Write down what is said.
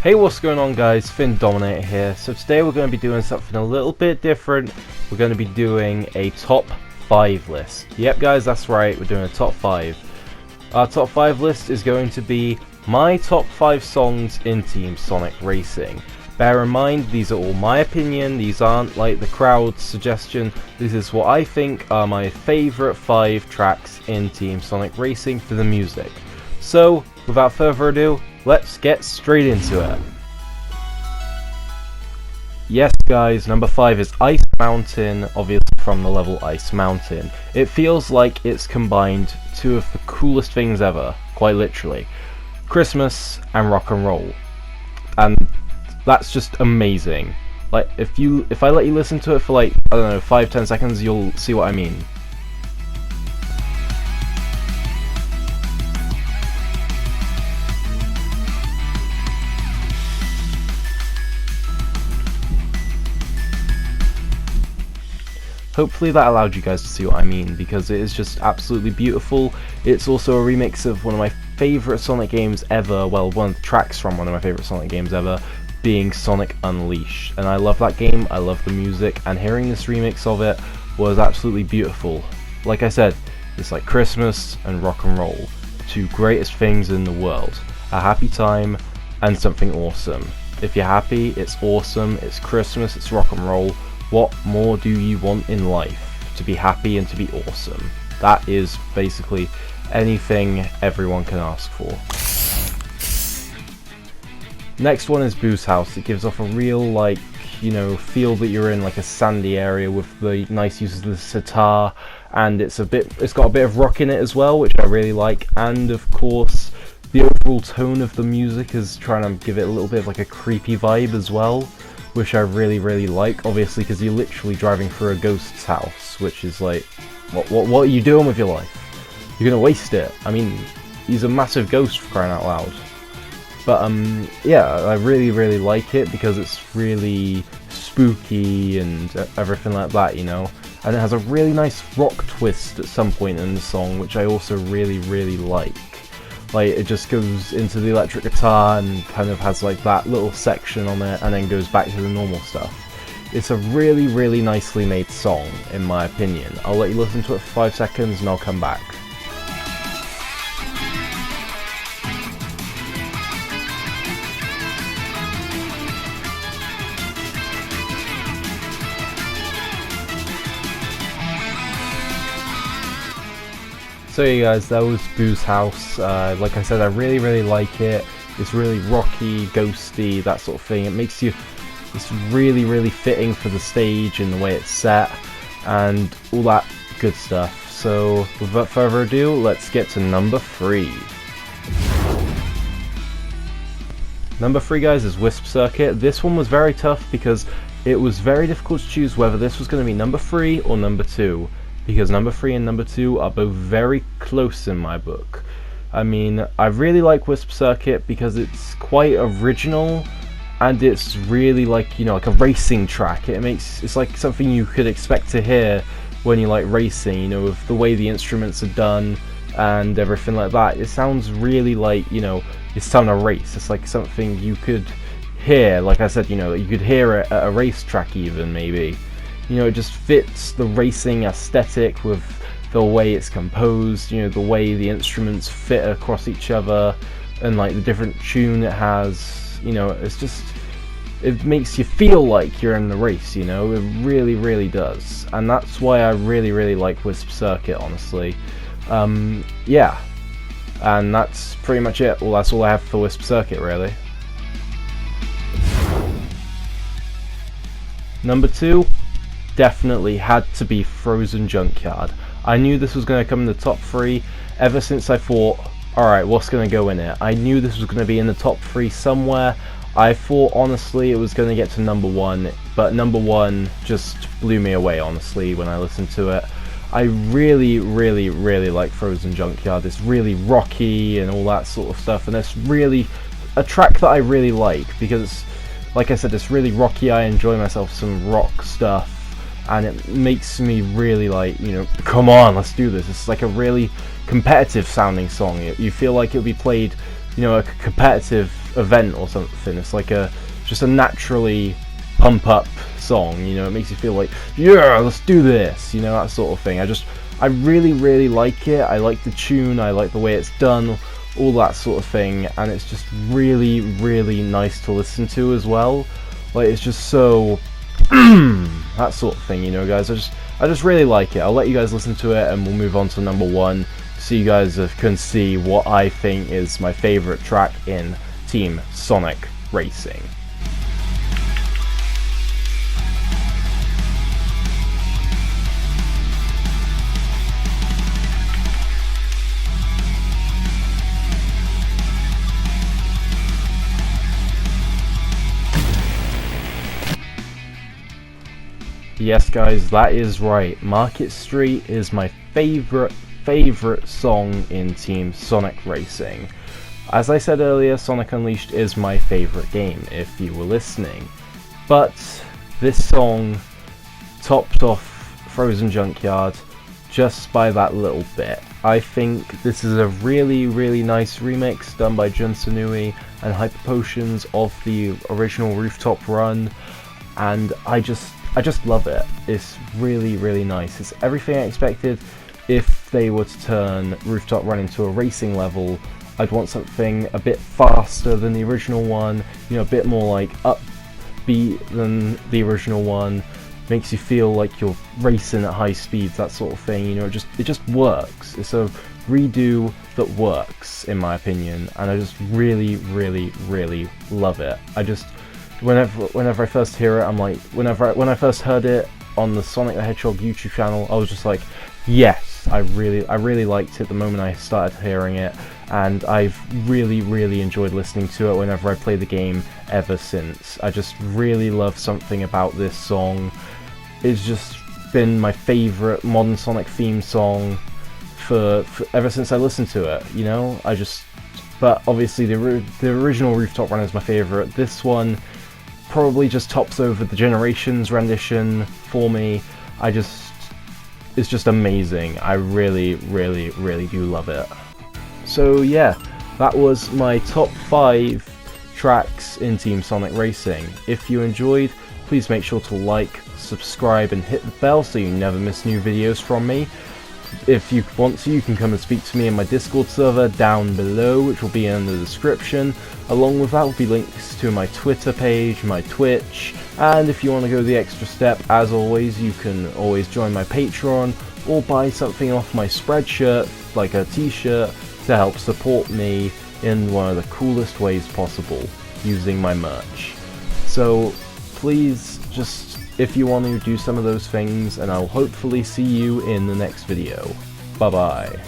Hey, what's going on guys, Findominator here. So today we're going to be doing something a little bit different. We're going to be doing a top 5 list. Yep guys, that's right, we're doing a top 5. Our top 5 list is going to be my top 5 songs in Team Sonic Racing. Bear in mind, these are all my opinion, these aren't like the crowd's suggestion. This is what I think are my favourite 5 tracks in Team Sonic Racing for the music. So, without further ado, let's get straight into it. Yes guys, number 5 is Ice Mountain, obviously from the level Ice Mountain. It feels like it's combined two of the coolest things ever, quite literally. Christmas and rock and roll. And that's just amazing. Like, if I let you listen to it for like, I don't know, 5-10 seconds, you'll see what I mean. Hopefully that allowed you guys to see what I mean, because it is just absolutely beautiful. It's also a remix of one of my favourite Sonic games ever, well, one of the tracks from one of my favourite Sonic games ever, being Sonic Unleashed. And I love that game, I love the music, and hearing this remix of it was absolutely beautiful. Like I said, it's like Christmas and rock and roll, two greatest things in the world. A happy time and something awesome. If you're happy, it's awesome, it's Christmas, it's rock and roll. What more do you want in life? To be happy and to be awesome. That is basically anything everyone can ask for. Next one is Boo's House. It gives off a real, like, you know, feel that you're in like a sandy area with the nice use of the sitar, and it's got a bit of rock in it as well, which I really like. And of course, the overall tone of the music is trying to give it a little bit of like a creepy vibe as well, which I really like, obviously, because you're literally driving through a ghost's house, which is like, what are you doing with your life? You're gonna waste it. I mean, he's a massive ghost, for crying out loud. But yeah, I really like it because it's really spooky and everything like that, you know. And it has a really nice rock twist at some point in the song, which I also really like. Like, it just goes into the electric guitar and kind of has like that little section on it and then goes back to the normal stuff. It's a really nicely made song, in my opinion. I'll let you listen to it for 5 seconds and I'll come back. So yeah guys, that was Boo's House. Like I said, I really like it. It's really rocky, ghosty, that sort of thing. It makes you, it's really fitting for the stage and the way it's set and all that good stuff. So without further ado, let's get to number 3. Number 3 guys is Wisp Circuit. This one was very tough because it was very difficult to choose whether this was going to be number 3 or number 2. Because number 3 and number 2 are both very close in my book. I mean, I really like Wisp Circuit because it's quite original and it's really like, you know, like a racing track. It's like something you could expect to hear when you like racing, you know, with the way the instruments are done and everything like that. It sounds really like, you know, it's time to race. It's like something you could hear, like I said, you know, you could hear it at a racetrack even, maybe. You know, it just fits the racing aesthetic with the way it's composed, you know, the way the instruments fit across each other, and like the different tune it has, you know, it's just, it makes you feel like you're in the race, you know, it really does. And that's why I really like Wisp Circuit, honestly. Yeah, and that's pretty much it. Well, that's all I have for Wisp Circuit, really. Number 2 definitely had to be Frozen Junkyard. I knew this was going to come in the top 3 ever since I thought, alright, what's going to go in it? I knew this was going to be in the top 3 somewhere. I thought honestly it was going to get to number 1, but number 1 just blew me away, honestly, when I listened to it. I really like Frozen Junkyard. It's really rocky and all that sort of stuff, and it's really a track that I really like because, like I said, it's really rocky. I enjoy myself some rock stuff, and it makes me really like, you know, come on, let's do this. It's like a really competitive sounding song. You feel like it'll be played you know, a competitive event or something. It's like just a naturally pump up song, you know. It makes you feel like, yeah, let's do this, you know, that sort of thing. I really like it. I like the tune, I like the way it's done, all that sort of thing, and it's just really nice to listen to as well. Like, it's just so that sort of thing, you know, guys. I just really like it. I'll let you guys listen to it, and we'll move on to number 1, so you guys can see what I think is my favorite track in Team Sonic Racing. Yes, guys, that is right. Market Street is my favorite song in Team Sonic Racing. As I said earlier, Sonic Unleashed is my favorite game, if you were listening. But this song topped off Frozen Junkyard just by that little bit. I think this is a really nice remix done by Junsanui and Hyper Potions of the original Rooftop Run, and I just love it. It's really nice. It's everything I expected. If they were to turn Rooftop Run into a racing level, I'd want something a bit faster than the original one, you know, a bit more like upbeat than the original one. Makes you feel like you're racing at high speeds, that sort of thing, you know. It just works. It's a redo that works, in my opinion, and I just really love it. Whenever I first hear it, I'm like, when I first heard it on the Sonic the Hedgehog YouTube channel, I was just like, yes, I really liked it the moment I started hearing it, and I've really enjoyed listening to it whenever I play the game ever since. I just really love something about this song. It's just been my favorite modern Sonic theme song for ever since I listened to it, you know. But obviously the original Rooftop Run is my favorite. This one probably just tops over the Generations rendition for me. It's just amazing. I really do love it. So yeah, that was my top 5 tracks in Team Sonic Racing. If you enjoyed, please make sure to like, subscribe and hit the bell so you never miss new videos from me. If you want to, you can come and speak to me in my Discord server down below, which will be in the description. Along with that will be links to my Twitter page, my Twitch, and if you want to go the extra step, as always, you can always join my Patreon or buy something off my Spreadshirt, like a t-shirt, to help support me in one of the coolest ways possible, using my merch. So please, just if you want to do some of those things, and I'll hopefully see you in the next video. Bye bye.